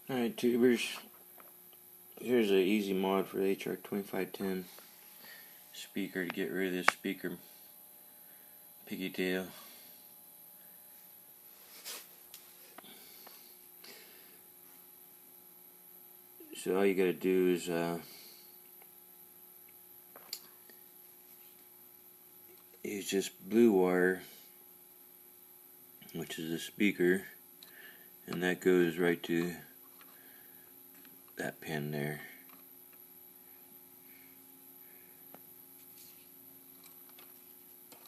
Alright, tubers, here's an easy mod for the Hr2510 speaker to get rid of this speaker piggy tail. So all you gotta do is use this blue wire, which is the speaker, and that goes right to that pin there.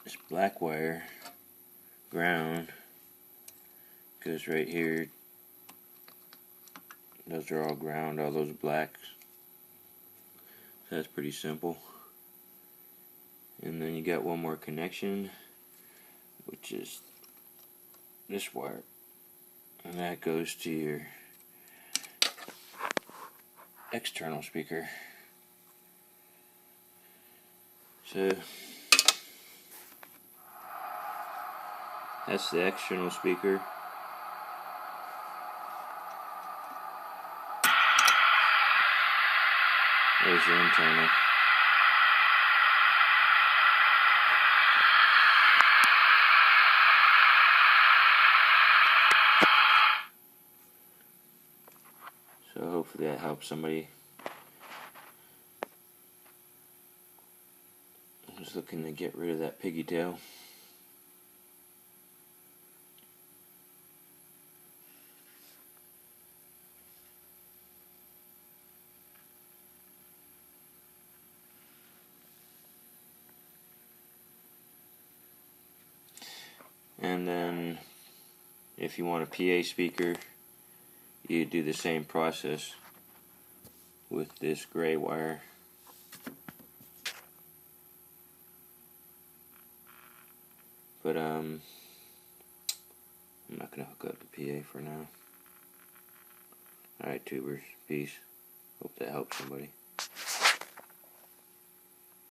This black wire, ground, goes right here. Those are all ground, all those blacks. So that's pretty simple. And then you got one more connection, which is this wire, and that goes to your external speaker. So that's the external speaker. There's your internal. So hopefully that helps somebody who's looking to get rid of that piggy tail. And then if you want a PA speaker, you do the same process with this gray wire. But I'm not gonna hook up the PA for now. Alright, tubers, peace. Hope that helps somebody.